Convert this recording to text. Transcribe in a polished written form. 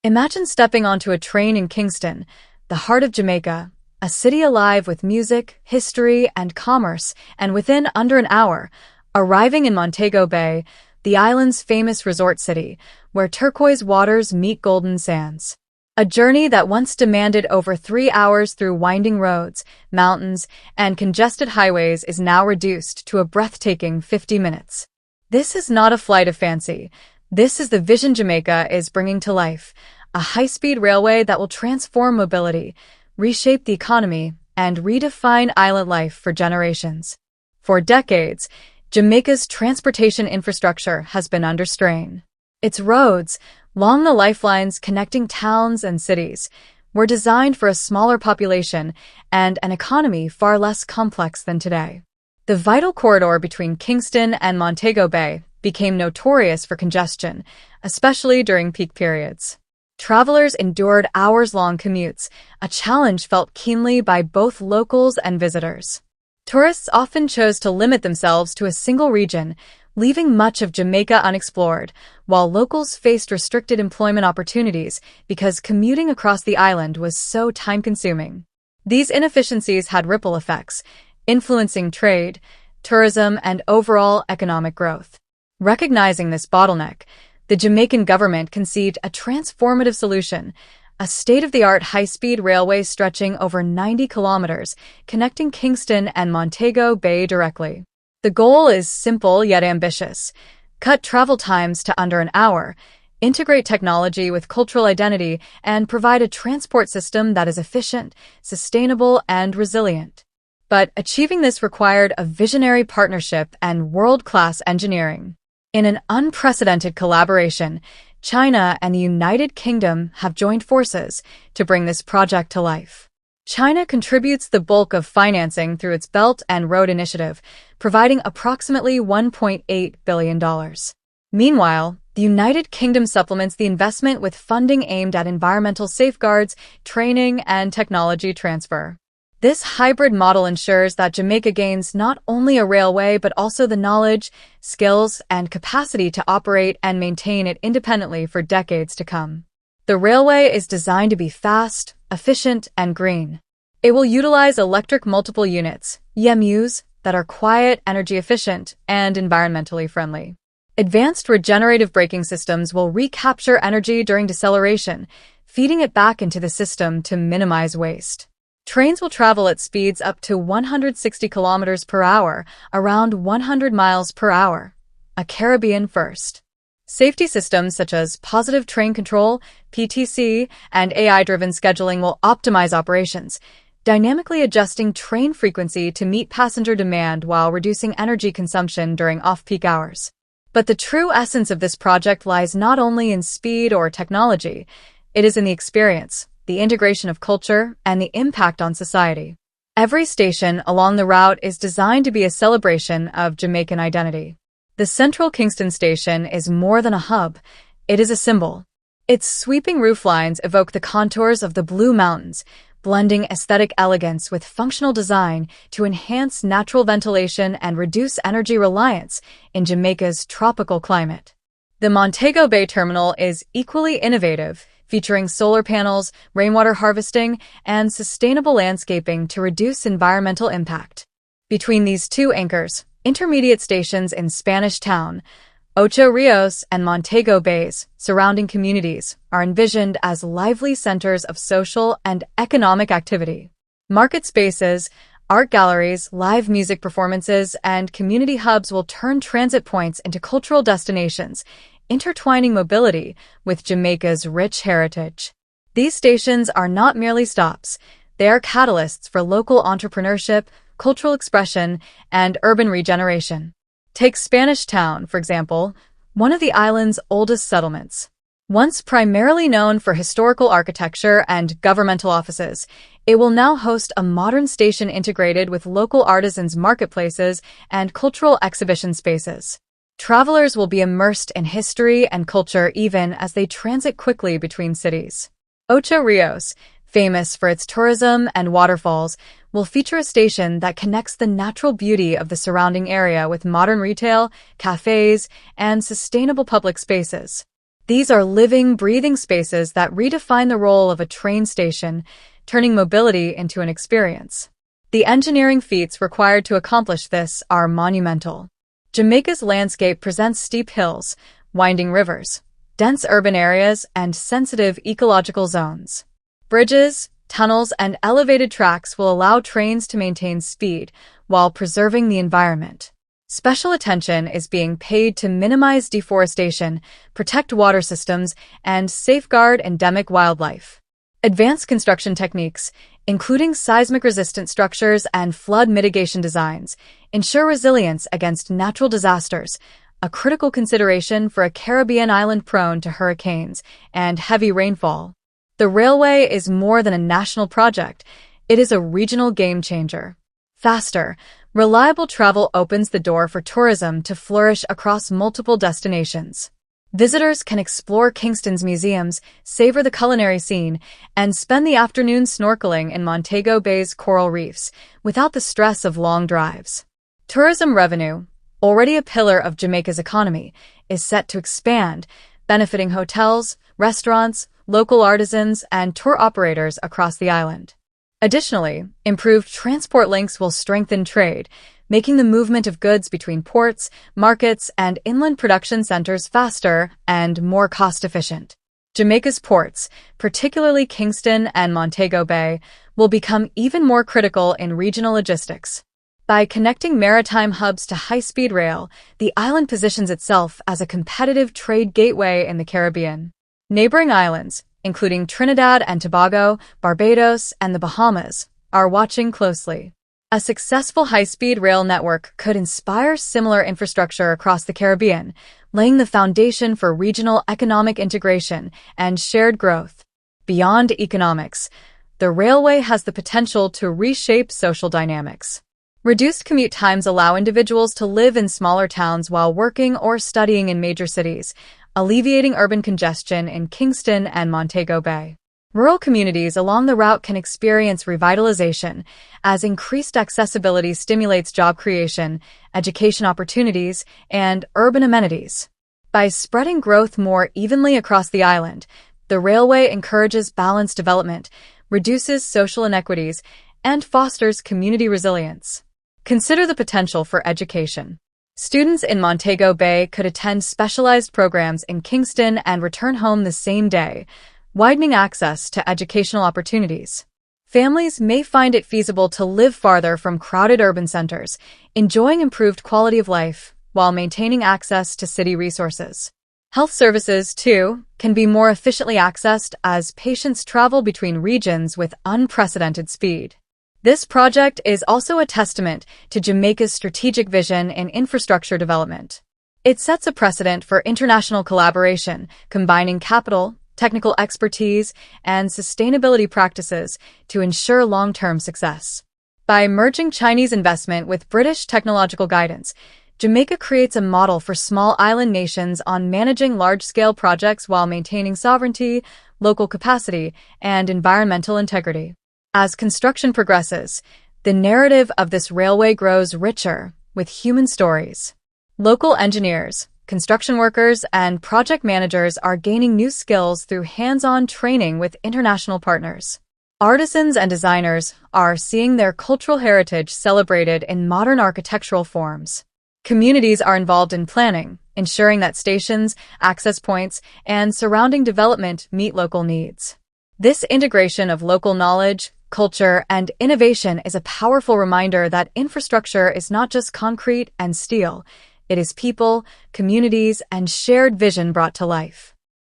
Imagine stepping onto a train in Kingston, the heart of Jamaica, a city alive with music, history, and commerce, and within under an hour, arriving in Montego Bay, the island's famous resort city, where turquoise waters meet golden sands. A journey that once demanded over 3 hours through winding roads, mountains, and congested highways is now reduced to a breathtaking 50 minutes. This is not a flight of fancy. This is the vision Jamaica is bringing to life, a high-speed railway that will transform mobility, reshape the economy, and redefine island life for generations. For decades, Jamaica's transportation infrastructure has been under strain. Its roads, along the lifelines connecting towns and cities, were designed for a smaller population and an economy far less complex than today. The vital corridor between Kingston and Montego Bay became notorious for congestion, especially during peak periods. Travelers endured hours-long commutes, a challenge felt keenly by both locals and visitors. Tourists often chose to limit themselves to a single region, leaving much of Jamaica unexplored, while locals faced restricted employment opportunities because commuting across the island was so time-consuming. These inefficiencies had ripple effects, influencing trade, tourism, and overall economic growth. Recognizing this bottleneck, the Jamaican government conceived a transformative solution, a state-of-the-art high-speed railway stretching over 90 kilometers, connecting Kingston and Montego Bay directly. The goal is simple yet ambitious: cut travel times to under an hour, integrate technology with cultural identity, and provide a transport system that is efficient, sustainable, and resilient. But achieving this required a visionary partnership and world-class engineering. In an unprecedented collaboration, China and the United Kingdom have joined forces to bring this project to life. China contributes the bulk of financing through its Belt and Road Initiative, providing approximately $1.8 billion. Meanwhile, the United Kingdom supplements the investment with funding aimed at environmental safeguards, training, and technology transfer. This hybrid model ensures that Jamaica gains not only a railway but also the knowledge, skills, and capacity to operate and maintain it independently for decades to come. The railway is designed to be fast, efficient, and green. It will utilize electric multiple units, EMUs, that are quiet, energy efficient, and environmentally friendly. Advanced regenerative braking systems will recapture energy during deceleration, feeding it back into the system to minimize waste. Trains will travel at speeds up to 160 kilometers per hour, around 100 miles per hour, a Caribbean first. Safety systems such as positive train control, PTC, and AI-driven scheduling will optimize operations, dynamically adjusting train frequency to meet passenger demand while reducing energy consumption during off-peak hours. But the true essence of this project lies not only in speed or technology, it is in the experience, the integration of culture, and the impact on society. Every station along the route is designed to be a celebration of Jamaican identity. The Central Kingston Station is more than a hub, it is a symbol. Its sweeping rooflines evoke the contours of the Blue Mountains, blending aesthetic elegance with functional design to enhance natural ventilation and reduce energy reliance in Jamaica's tropical climate. The Montego Bay Terminal is equally innovative, featuring solar panels, rainwater harvesting, and sustainable landscaping to reduce environmental impact. Between these two anchors, intermediate stations in Spanish Town, Ocho Rios, and Montego Bay's surrounding communities are envisioned as lively centers of social and economic activity. Market spaces, art galleries, live music performances, and community hubs will turn transit points into cultural destinations, intertwining mobility with Jamaica's rich heritage. These stations are not merely stops, they are catalysts for local entrepreneurship, cultural expression, and urban regeneration. Take Spanish Town, for example, one of the island's oldest settlements. Once primarily known for historical architecture and governmental offices, it will now host a modern station integrated with local artisans' marketplaces and cultural exhibition spaces. Travelers will be immersed in history and culture even as they transit quickly between cities. Ocho Rios, famous for its tourism and waterfalls, will feature a station that connects the natural beauty of the surrounding area with modern retail, cafes, and sustainable public spaces. These are living, breathing spaces that redefine the role of a train station, turning mobility into an experience. The engineering feats required to accomplish this are monumental. Jamaica's landscape presents steep hills, winding rivers, dense urban areas, and sensitive ecological zones. Bridges, tunnels, and elevated tracks will allow trains to maintain speed while preserving the environment. Special attention is being paid to minimize deforestation, protect water systems, and safeguard endemic wildlife. Advanced construction techniques, including seismic-resistant structures and flood mitigation designs, ensure resilience against natural disasters, a critical consideration for a Caribbean island prone to hurricanes and heavy rainfall. The railway is more than a national project, it is a regional game-changer. Faster, reliable travel opens the door for tourism to flourish across multiple destinations. Visitors can explore Kingston's museums, savor the culinary scene, and spend the afternoon snorkeling in Montego Bay's coral reefs without the stress of long drives. Tourism revenue, already a pillar of Jamaica's economy, is set to expand, benefiting hotels, restaurants, local artisans, and tour operators across the island. Additionally, improved transport links will strengthen trade, making the movement of goods between ports, markets, and inland production centers faster and more cost-efficient. Jamaica's ports, particularly Kingston and Montego Bay, will become even more critical in regional logistics. By connecting maritime hubs to high-speed rail, the island positions itself as a competitive trade gateway in the Caribbean. Neighboring islands, including Trinidad and Tobago, Barbados, and the Bahamas, are watching closely. A successful high-speed rail network could inspire similar infrastructure across the Caribbean, laying the foundation for regional economic integration and shared growth. Beyond economics, the railway has the potential to reshape social dynamics. Reduced commute times allow individuals to live in smaller towns while working or studying in major cities, alleviating urban congestion in Kingston and Montego Bay. Rural communities along the route can experience revitalization as increased accessibility stimulates job creation, education opportunities, and urban amenities. By spreading growth more evenly across the island, the railway encourages balanced development, reduces social inequities, and fosters community resilience. Consider the potential for education. Students in Montego Bay could attend specialized programs in Kingston and return home the same day, widening access to educational opportunities. Families may find it feasible to live farther from crowded urban centers, enjoying improved quality of life while maintaining access to city resources. Health services, too, can be more efficiently accessed as patients travel between regions with unprecedented speed. This project is also a testament to Jamaica's strategic vision in infrastructure development. It sets a precedent for international collaboration, combining capital, technical expertise, and sustainability practices to ensure long-term success. By merging Chinese investment with British technological guidance, Jamaica creates a model for small island nations on managing large-scale projects while maintaining sovereignty, local capacity, and environmental integrity. As construction progresses, the narrative of this railway grows richer with human stories. Local engineers, construction workers, and project managers are gaining new skills through hands-on training with international partners. Artisans and designers are seeing their cultural heritage celebrated in modern architectural forms. Communities are involved in planning, ensuring that stations, access points, and surrounding development meet local needs. This integration of local knowledge, culture, and innovation is a powerful reminder that infrastructure is not just concrete and steel, it is people, communities, and shared vision brought to life.